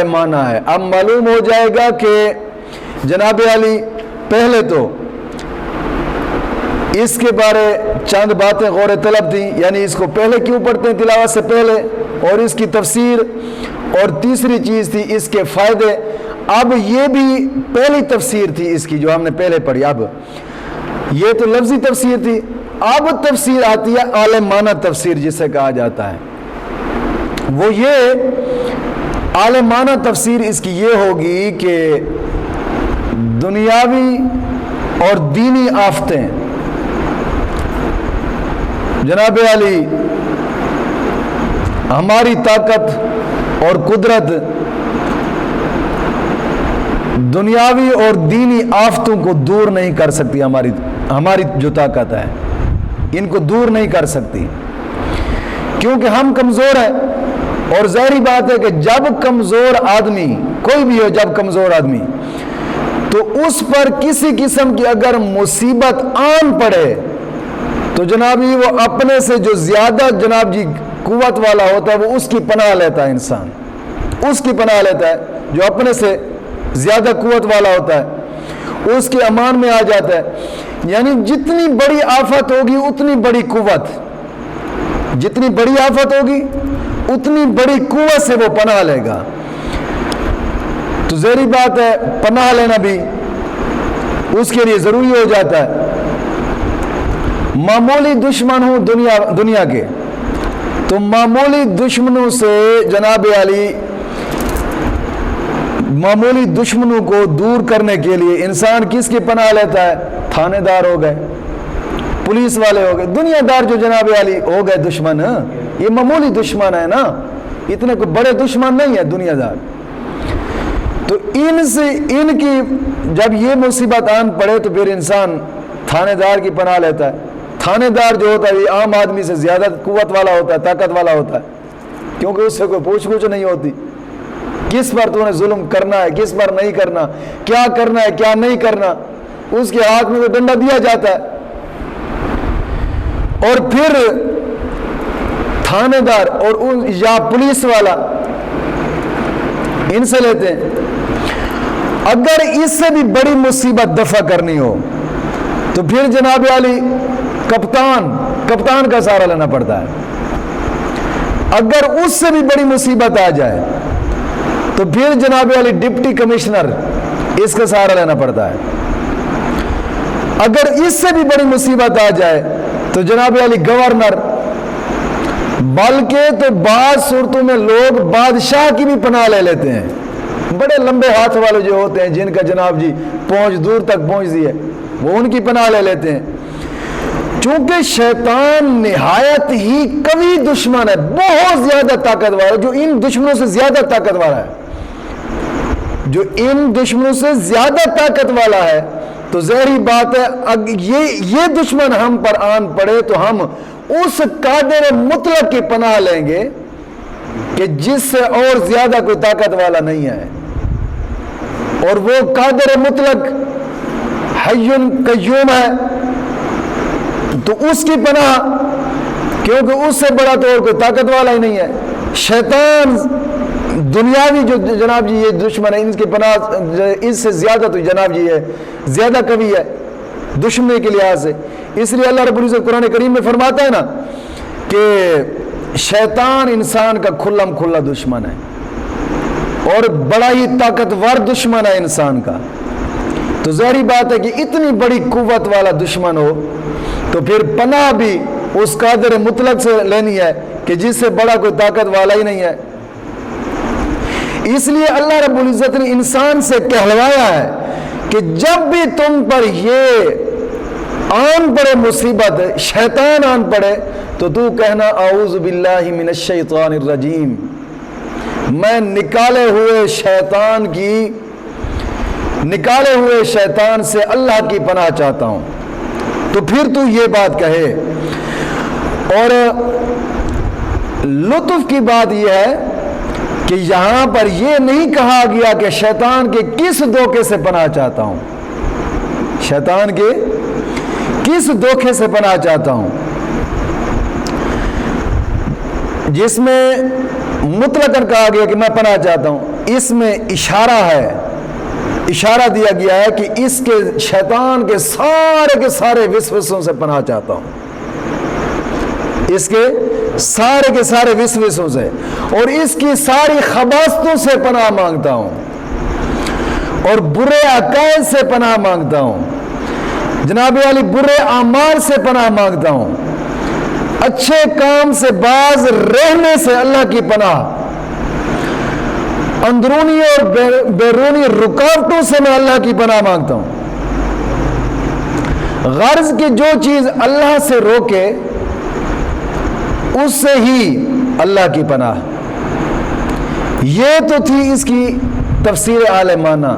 माना है। अब मालूम हो जाएगा कि जनाब अली पहले तो इसके बारे चंद बातें गौर तलब थी, यानी इसको पहले क्यों पढ़ते हैं तिलावत से पहले, और इसकी तफसीर, और तीसरी चीज़ थी इसके फ़ायदे। अब ये भी पहली तफसीर थी इसकी जो हमने पहले पढ़ी। अब ये तो लफ्ज़ी तफसीर थी, अब तफसीर आती है आलमाना तफसीर जिसे कहा जाता है। वो ये आलमाना तफसीर इसकी ये होगी कि दुनियावी और दीनी आफतें जनाब अली हमारी ताकत और कुदरत दुनियावी और दीनी आफतों को दूर नहीं कर सकती। हमारी जो ताकत है इनको दूर नहीं कर सकती, क्योंकि हम कमज़ोर हैं। और ज़ाहिरी बात है कि जब कमज़ोर आदमी, कोई भी हो, जब कमज़ोर आदमी, तो उस पर किसी किस्म की अगर मुसीबत आन पड़े तो जनाब जी वो अपने से जो ज़्यादा जनाब जी कुव्वत वाला होता है वो उसकी पनाह लेता है। इंसान उसकी पनाह लेता है जो अपने से ज़्यादा कुव्वत वाला होता है, उसके अमान में आ जाता है। यानी जितनी बड़ी आफत होगी उतनी बड़ी कुव्वत, जितनी बड़ी आफत होगी उतनी बड़ी कुव्वत से वो पनाह लेगा। तो ज़ाहिर बात है पनाह लेना भी उसके लिए ज़रूरी हो जाता है। मामूली दुश्मन हो दुनिया के, तो मामूली दुश्मनों से जनाब अली मामूली दुश्मनों को दूर करने के लिए इंसान किसकी पनाह लेता है? थानेदार हो गए, पुलिस वाले हो गए, दुनियादार जो जनाब अली हो गए दुश्मन। ये मामूली दुश्मन है ना, इतने कोई बड़े दुश्मन नहीं है दुनियादार। तो इनकी जब ये मुसीबत आन पड़े तो फिर इंसान थानेदार की पनाह लेता है। थानेदार जो होता है ये आम आदमी से ज़्यादा कुव्वत वाला होता है, ताकत वाला होता है, क्योंकि उससे कोई पूछ नहीं होती किस पर तूने जुल्म करना है, किस पर नहीं करना, क्या करना है क्या नहीं करना, उसके हाथ में तो डंडा दिया जाता है। और फिर थानेदार और या पुलिस वाला इनसे लेते हैं। अगर इससे भी बड़ी मुसीबत दफा करनी हो तो फिर जनाब अली कप्तान का सहारा लेना पड़ता है। अगर उससे भी बड़ी मुसीबत आ जाए तो फिर जनाब अली डिप्टी कमिश्नर इसका सहारा लेना पड़ता है। अगर इससे भी बड़ी मुसीबत आ जाए तो जनाब अली गवर्नर, बल्कि तो बाद सूरतों में लोग बादशाह की भी पनाह ले लेते हैं। बड़े लंबे हाथ वाले जो होते हैं जिनका जनाब जी पहुंच दूर तक पहुंचती है, वो उनकी पनाह ले लेते हैं। चूंकि शैतान निहायत ही कवी दुश्मन है, बहुत ज्यादा ताकत वाला, जो इन दुश्मनों से ज्यादा ताकत वाला है, जो इन दुश्मनों से ज्यादा ताकत वाला है। तो ज़ाहिरी बात है ये दुश्मन हम पर आन पड़े तो हम उस कादिर मुतलक की पनाह लेंगे कि जिससे और ज्यादा कोई ताकत वाला नहीं है। और वो कादिर मुतलक हय्युन कय्यूम है, तो उसकी पनाह, क्योंकि उससे बड़ा तो और कोई ताकत वाला ही नहीं है। शैतान दुनियावी जो जनाब जी ये दुश्मन है, इनकी पनाह इससे ज्यादा तो जनाब जी है ज्यादा कवि है दुश्मनी के लिहाज से। इसलिए अल्लाह रब्बुल इज़्ज़त कुरान करीम में फरमाता है ना कि शैतान इंसान का खुल्लम खुल्ला दुश्मन है और बड़ा ही ताकतवर दुश्मन है इंसान का। तो ज़ाहिरी बात है कि इतनी बड़ी कुव्वत वाला दुश्मन हो तो फिर पनाह भी उस कादिर मुतलक से लेनी है कि जिससे बड़ा कोई ताकत वाला ही नहीं है। इसलिए अल्लाह रब्बुल इज़्ज़त ने इंसान से कहलवाया है कि जब भी तुम पर ये आन पड़े मुसीबत, शैतान आन पड़े, तो तू कहना औज़ु बिल्लाहि मिनश शैतानिर रजीम, मैं निकाले हुए शैतान से अल्लाह की पनाह चाहता हूं। तो फिर तू ये बात कहे। और लुत्फ की बात यह है कि यहां पर यह नहीं कहा गया कि शैतान के किस धोखे से पनाह चाहता हूं, शैतान के किस धोखे से पनाह चाहता हूं, जिसमें मुतलकन कहा गया कि मैं पनाह चाहता हूं। اس میں اشارہ دیا گیا ہے کہ اس کے شیطان کے سارے وسوسوں سے پناہ چاہتا ہوں، اس کے سارے وسوسوں سے، اور اس کی ساری خباثتوں سے پناہ مانگتا ہوں، اور برے عقائد سے پناہ مانگتا ہوں، جناب علی برے اعمال سے پناہ مانگتا ہوں، اچھے کام سے باز رہنے سے اللہ کی پناہ، اندرونی اور بیرونی رکاوٹوں سے میں اللہ کی پناہ مانگتا ہوں۔ غرض کہ جو چیز اللہ سے روکے اس سے ہی اللہ کی پناہ۔ یہ تو تھی اس کی تفسیر عالمانہ۔